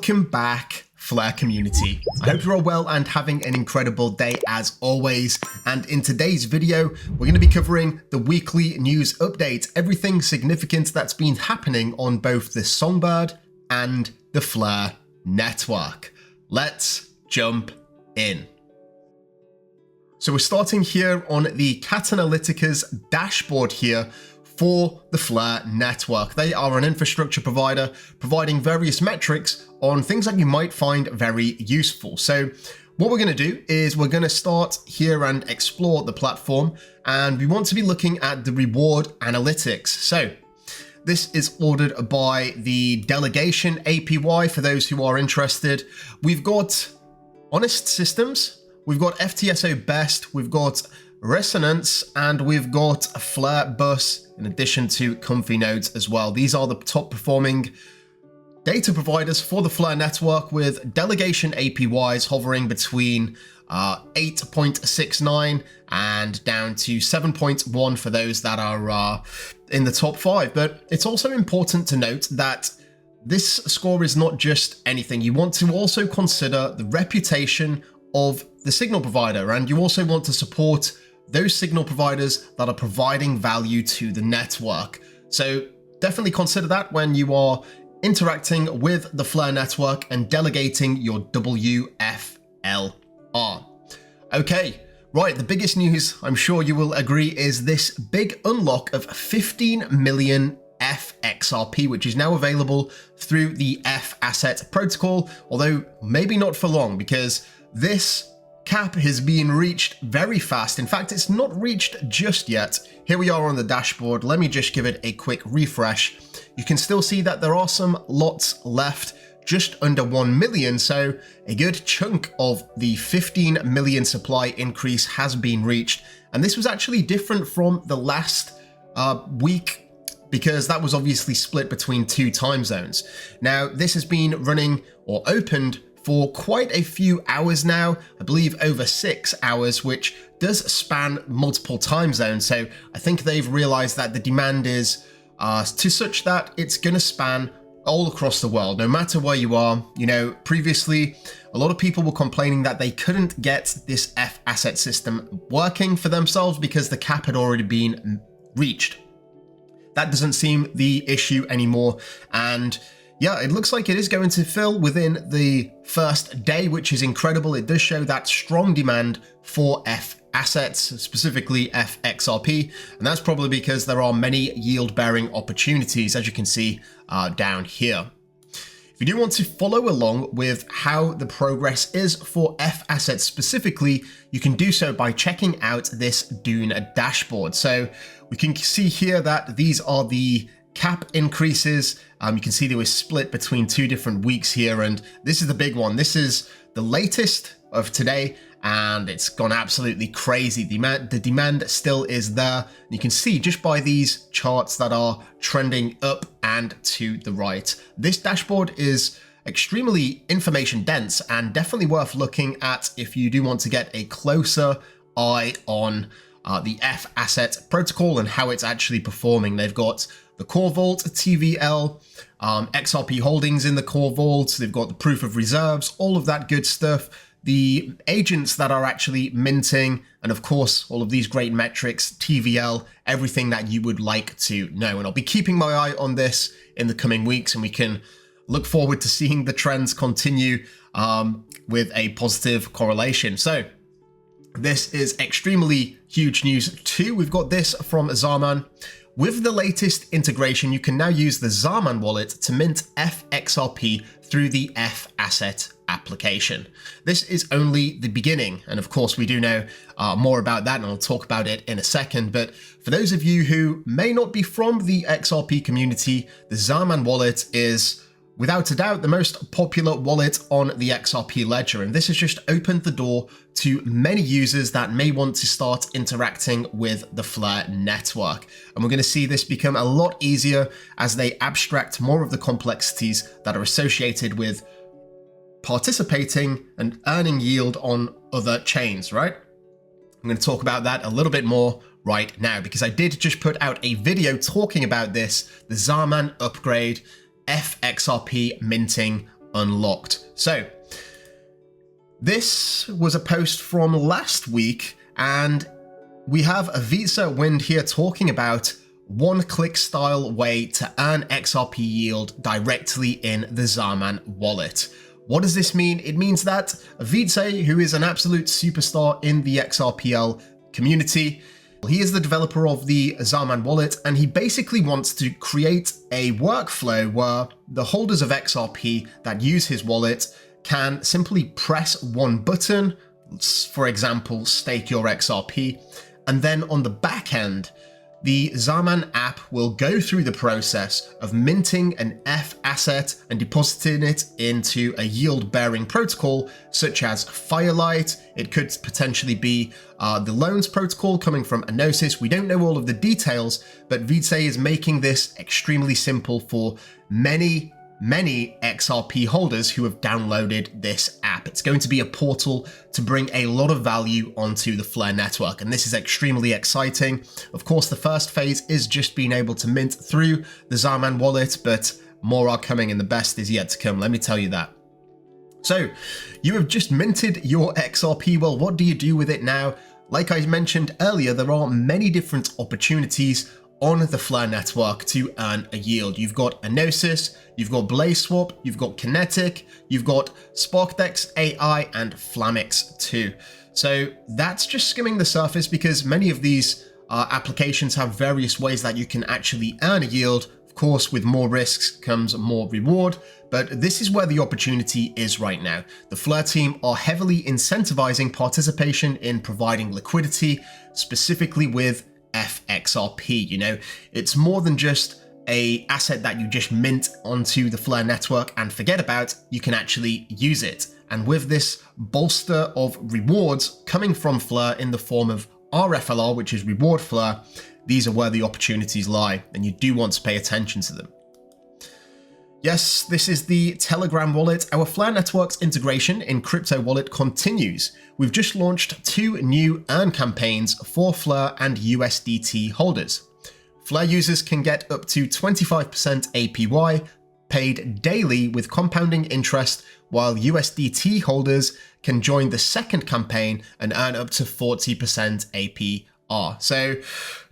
Welcome back, Flare community. I hope you're all well and having an incredible day as always. And in today's video, we're going to be covering the weekly news update, everything significant that's been happening on both the Songbird and the Flare network. Let's jump in. So we're starting here on the Cat Analytica's dashboard here for the Flare network. They are an infrastructure provider providing various metrics on things that you might find very useful. So what we're going to do is we're going to start here and explore the platform, and we want to be looking at the reward analytics. So this is ordered by the Delegation APY for those who are interested. We've got Honest Systems, we've got FTSO Best, we've got Resonance, and we've got a Flare Bus in addition to Comfy Nodes as well. These are the top performing data providers for the Flare network, with Delegation APYs hovering between 8.69 and down to 7.1 for those that are in the top 5. But it's also important to note that this score is not just anything. You want to also consider the reputation of the signal provider, and you also want to support those signal providers that are providing value to the network. So definitely consider that when you are interacting with the Flare network and delegating your WFLR. Okay, right, the biggest news, I'm sure you will agree, is this big unlock of 15 million FXRP, which is now available through the FAsset protocol, although maybe not for long, because this cap has been reached very fast. In fact, it's not reached just yet. Here we are on the dashboard. Let me just give it a quick refresh. You can still see that there are some lots left, just under 1 million. So a good chunk of the 15 million supply increase has been reached. And this was actually different from the last week, because that was obviously split between 2 time zones. Now, this has been running or opened for quite a few hours now, I believe over 6 hours, which does span multiple time zones. So I think they've realized that the demand is to such that it's going to span all across the world, no matter where you are. You know, previously, a lot of people were complaining that they couldn't get this FAsset system working for themselves because the cap had already been reached. That doesn't seem the issue anymore. And yeah, it looks like it is going to fill within the first day, which is incredible. It does show that strong demand for FAssets, specifically FXRP, and that's probably because there are many yield-bearing opportunities, as you can see down here. If you do want to follow along with how the progress is for FAssets specifically, you can do so by checking out this Dune dashboard. So we can see here that these are the cap increases. You can see they were split between 2 different weeks here, and this is the big one. This is the latest of today, and it's gone absolutely crazy. The demand still is there. You can see just by these charts that are trending up and to the right. This dashboard is extremely information dense and definitely worth looking at if you do want to get a closer eye on the FAsset protocol and how it's actually performing. They've got the core vault, TVL, XRP holdings in the core vault. They've got the proof of reserves, all of that good stuff, the agents that are actually minting, and of course, all of these great metrics, TVL, everything that you would like to know. And I'll be keeping my eye on this in the coming weeks, and we can look forward to seeing the trends continue with a positive correlation. So this is extremely huge news too. We've got this from Xaman. With the latest integration, you can now use the Xaman wallet to mint FXRP through the FAsset application. This is only the beginning, and of course we do know more about that, and I'll talk about it in a second. But for those of you who may not be from the XRP community, the Xaman wallet is without a doubt the most popular wallet on the XRP ledger, and this has just opened the door to many users that may want to start interacting with the Flare network. And we're going to see this become a lot easier as they abstract more of the complexities that are associated with participating and earning yield on other chains, right? I'm going to talk about that a little bit more right now, because I did just put out a video talking about this, the Xaman upgrade FXRP minting unlocked. So this was a post from last week, and we have a Visa Wind here talking about one-click style way to earn XRP yield directly in the Xaman wallet. What does this mean? It means that Visa, who is an absolute superstar in the XRPL community, he is the developer of the Xaman wallet, and he basically wants to create a workflow where the holders of XRP that use his wallet can simply press one button, for example, stake your XRP, and then on the back end, the Xaman app will go through the process of minting an FAsset and depositing it into a yield-bearing protocol such as Firelight. It could potentially be the loans protocol coming from Enosys. We don't know all of the details, but Visa is making this extremely simple for many XRP holders who have downloaded this app. It's going to be a portal to bring a lot of value onto the Flare network, and this is extremely exciting. Of course, the first phase is just being able to mint through the Xaman wallet, but more are coming and the best is yet to come, let me tell you that. So, you have just minted your XRP. Well, what do you do with it now? Like I mentioned earlier, there are many different opportunities on the Flare network to earn a yield. You've got Enosys, you've got BlazeSwap, you've got Kinetic, you've got SparkDex AI, and Flamix too. So that's just skimming the surface because many of these applications have various ways that you can actually earn a yield. Of course, with more risks comes more reward, but this is where the opportunity is right now. The Flare team are heavily incentivizing participation in providing liquidity, specifically with FXRP. You know, it's more than just a asset that you just mint onto the Flare network and forget about. You can actually use it, and with this bolster of rewards coming from Flare in the form of RFLR, which is reward Flare, these are where the opportunities lie, and you do want to pay attention to them. Yes, this is the Telegram wallet. Our Flare Network's integration in crypto wallet continues. We've just launched 2 new earn campaigns for Flare and USDT holders. Flare users can get up to 25% APY paid daily with compounding interest, while USDT holders can join the second campaign and earn up to 40% APR. So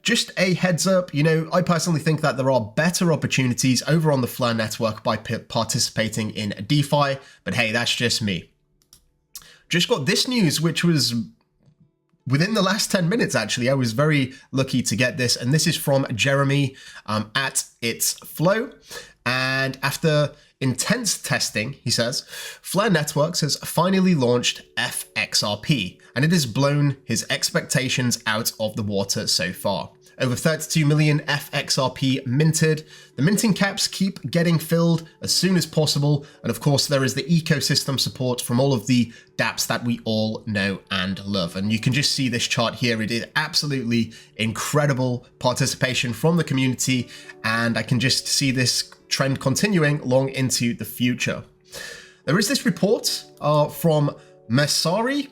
just a heads up, you know, I personally think that there are better opportunities over on the Flare network by participating in DeFi, but hey, that's just me. Just got this news, which was within the last 10 minutes, actually. I was very lucky to get this, and this is from Jeremy at It's Flow. And after intense testing, he says, Flare Networks has finally launched FXRP, and it has blown his expectations out of the water so far. Over 32 million FXRP minted. The minting caps keep getting filled as soon as possible. And of course, there is the ecosystem support from all of the dApps that we all know and love. And you can just see this chart here. It is absolutely incredible participation from the community. And I can just see this trend continuing long into the future. There is this report from Messari,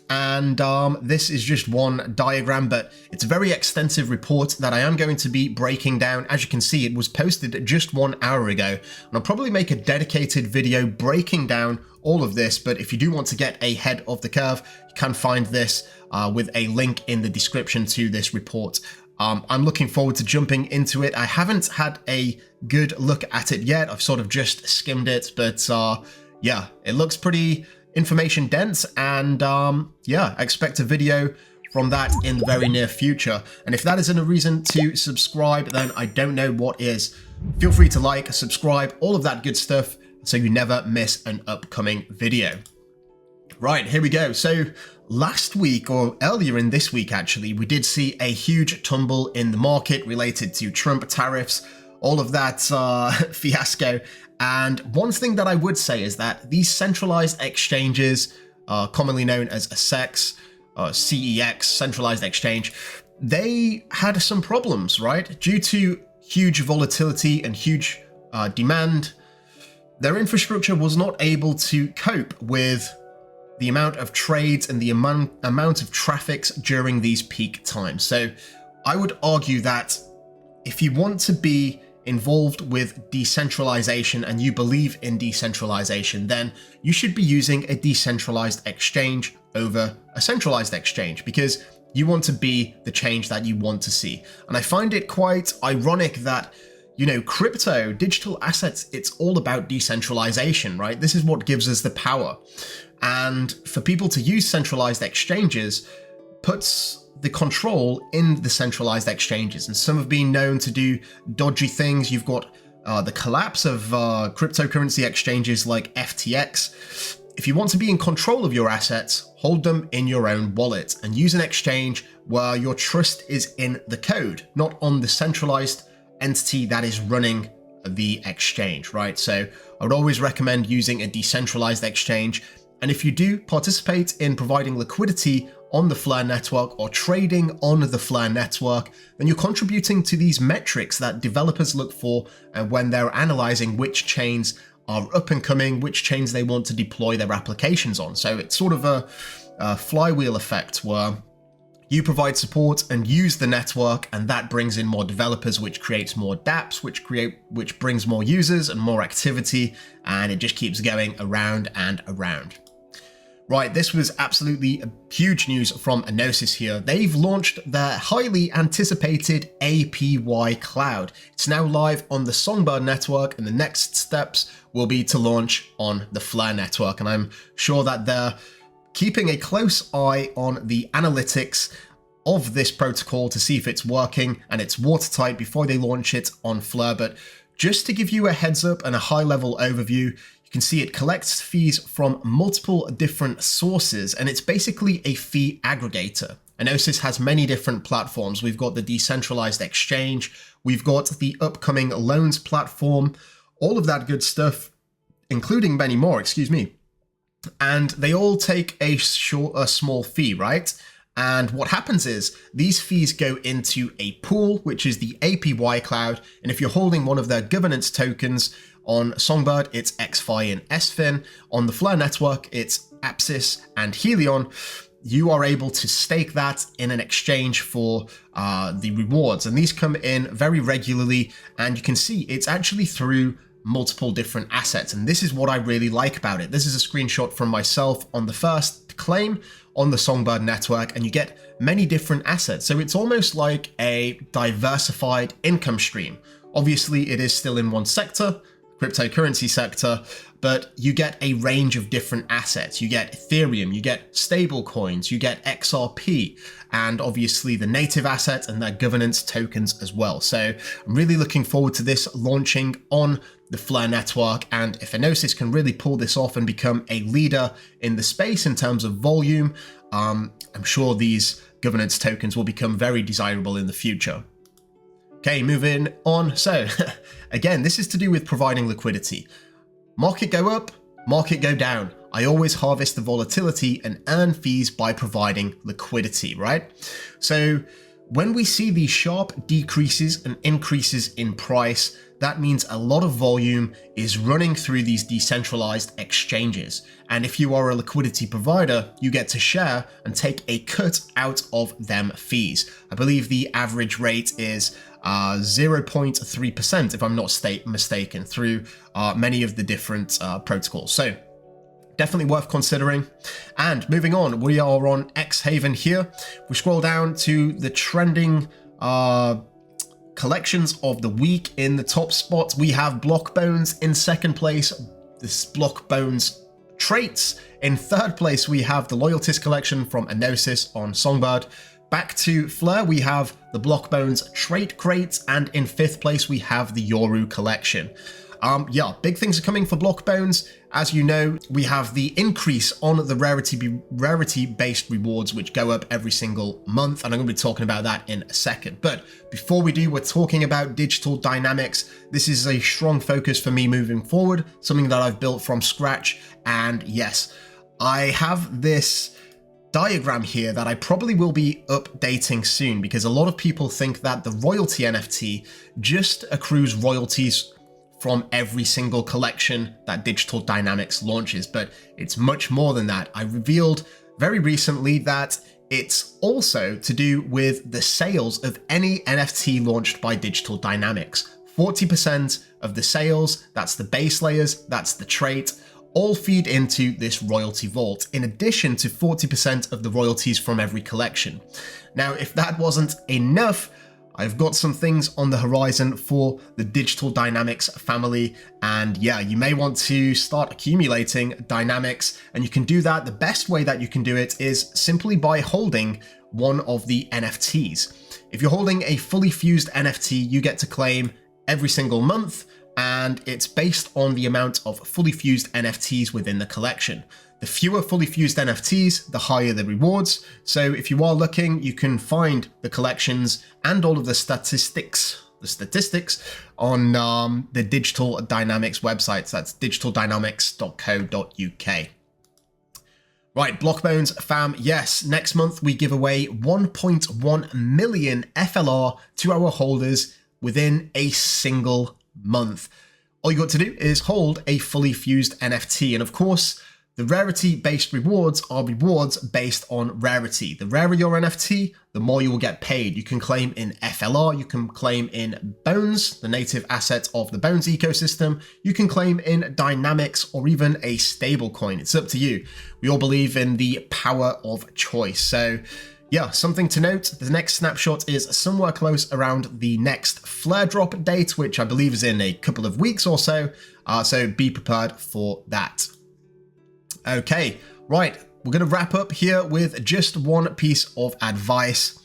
and this is just one diagram, but it's a very extensive report that I am going to be breaking down. As you can see, it was posted just 1 hour ago, and I'll probably make a dedicated video breaking down all of this, but if you do want to get ahead of the curve, you can find this with a link in the description to this report. I'm looking forward to jumping into it. I haven't had a good look at it yet. I've sort of just skimmed it, but yeah, it looks pretty information dense, and yeah, I expect a video from that in the very near future. And if that isn't a reason to subscribe, then I don't know what is. Feel free to like, subscribe, all of that good stuff, so you never miss an upcoming video. Right, here we go. So last week, or earlier in this week actually, we did see a huge tumble in the market related to Trump tariffs, all of that fiasco. And one thing that I would say is that these centralized exchanges, commonly known as a CEX, CEX, centralized exchange, they had some problems, right? Due to huge volatility and huge demand, their infrastructure was not able to cope with the amount of trades and the amount of traffics during these peak times. So I would argue that if you want to be involved with decentralization and you believe in decentralization, then you should be using a decentralized exchange over a centralized exchange, because you want to be the change that you want to see. And I find it quite ironic that, you know, crypto, digital assets, it's all about decentralization, right? This is what gives us the power. And for people to use centralized exchanges puts the control in the centralized exchanges. And some have been known to do dodgy things. You've got the collapse of cryptocurrency exchanges like FTX. If you want to be in control of your assets, hold them in your own wallet and use an exchange where your trust is in the code, not on the centralized entity that is running the exchange, right? So I would always recommend using a decentralized exchange. And if you do participate in providing liquidity on the Flare network or trading on the Flare network, then you're contributing to these metrics that developers look for when they're analyzing which chains are up and coming, which chains they want to deploy their applications on. So it's sort of a flywheel effect where you provide support and use the network, and that brings in more developers, which creates more dApps, which brings more users and more activity, and it just keeps going around and around. Right, this was absolutely huge news from Enosys here. They've launched their highly anticipated APY cloud. It's now live on the Songbird network, and the next steps will be to launch on the Flare network. And I'm sure that they're keeping a close eye on the analytics of this protocol to see if it's working and it's watertight before they launch it on Flare. But just to give you a heads up and a high level overview, you can see it collects fees from multiple different sources, and it's basically a fee aggregator. Enosys has many different platforms. We've got the decentralized exchange, we've got the upcoming loans platform, all of that good stuff, including many more, and they all take a small fee, right? And what happens is these fees go into a pool, which is the APY cloud. And if you're holding one of their governance tokens on Songbird, it's XFi and SFIN. On the Flare network, it's Apsis and Helion. You are able to stake that in an exchange for the rewards. And these come in very regularly. And you can see it's actually through multiple different assets. And this is what I really like about it. This is a screenshot from myself on the first claim on the Songbird network, and you get many different assets. So it's almost like a diversified income stream. Obviously, it is still in one sector, cryptocurrency sector, but you get a range of different assets. You get Ethereum, you get stable coins, you get XRP, and obviously the native assets and their governance tokens as well. So I'm really looking forward to this launching on the Flare network, and if Enosys can really pull this off and become a leader in the space in terms of volume, I'm sure these governance tokens will become very desirable in the future. Okay, moving on. So again, this is to do with providing liquidity. Market go up, market go down. I always harvest the volatility and earn fees by providing liquidity, right? So when we see these sharp decreases and increases in price, that means a lot of volume is running through these decentralized exchanges. And if you are a liquidity provider, you get to share and take a cut out of them fees. I believe the average rate is 0.3%, if I'm not mistaken, through many of the different protocols. So definitely worth considering. And moving on, we are on xHaven here. We scroll down to the trending collections of the week. In the top spot, we have Block Bonez in second place, this Block Bonez traits. In third place, we have the Loyalties collection from Enosys on Songbird. Back to Flare, we have the Block Bonez trait crates, and in fifth place, we have the Yoru collection. Yeah, big things are coming for Block Bonez. As you know, we have the increase on the rarity-based rewards, which go up every single month, and I'm going to be talking about that in a second. But before we do, we're talking about digital dynamics. This is a strong focus for me moving forward, something that I've built from scratch. And yes, I have this diagram here that I probably will be updating soon, because a lot of people think that the royalty NFT just accrues royalties from every single collection that Digital Dynamics launches, but it's much more than that. I revealed very recently that it's also to do with the sales of any NFT launched by Digital Dynamics. 40% of the sales, that's the base layers, that's the trait, all feed into this royalty vault, in addition to 40% of the royalties from every collection. Now, if that wasn't enough, I've got some things on the horizon for the Digital Dynamics family, and yeah, you may want to start accumulating dynamics, and you can do that. The best way that you can do it is simply by holding one of the NFTs. If you're holding a fully fused NFT, you get to claim every single month, and it's based on the amount of fully fused NFTs within the collection. The fewer fully fused NFTs, the higher the rewards. So if you are looking, you can find the collections and all of the statistics on the Digital Dynamics websites. That's digitaldynamics.co.uk. Right, Block Bonez fam, yes, next month we give away 1.1 million FLR to our holders within a single month. All you got to do is hold a fully fused NFT, and of course, the rarity-based rewards are rewards based on rarity. The rarer your NFT, the more you will get paid. You can claim in FLR, you can claim in Bonez, the native asset of the Bonez ecosystem, you can claim in dynamics or even a stable coin. It's up to you. We all believe in the power of choice. So yeah, something to note, the next snapshot is somewhere close around the next flare drop date, which I believe is in a couple of weeks or so. So be prepared for that. Okay, right, we're going to wrap up here with just one piece of advice.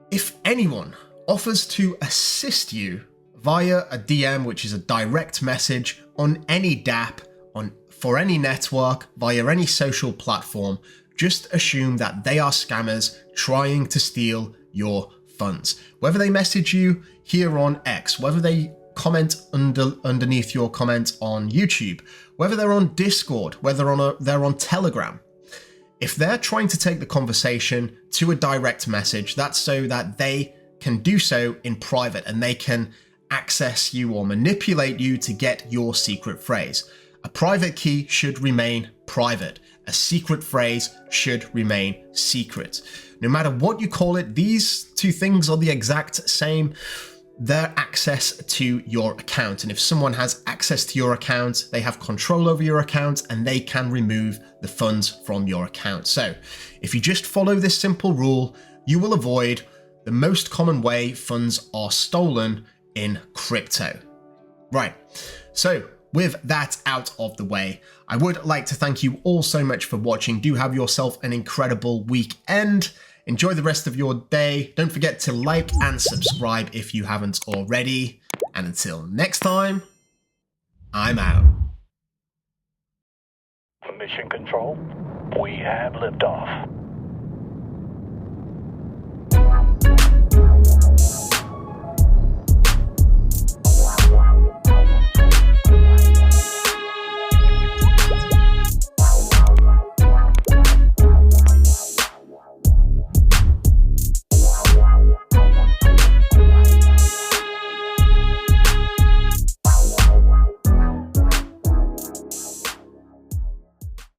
If anyone offers to assist you via a DM, which is a direct message on any DApp, for any network, via any social platform, just assume that they are scammers trying to steal your funds. Whether they message you here on X, whether they comment underneath your comment on YouTube, whether they're on Discord, whether they're on Telegram. If they're trying to take the conversation to a direct message, that's so that they can do so in private and they can access you or manipulate you to get your secret phrase. A private key should remain private. A secret phrase should remain secret. No matter what you call it, these two things are the exact same. Their access to your account. And if someone has access to your account, they have control over your account and they can remove the funds from your account. So if you just follow this simple rule, you will avoid the most common way funds are stolen in crypto. Right. So with that out of the way, I would like to thank you all so much for watching. Do have yourself an incredible weekend. Enjoy the rest of your day. Don't forget to like and subscribe if you haven't already. And until next time, I'm out. Mission Control, we have liftoff.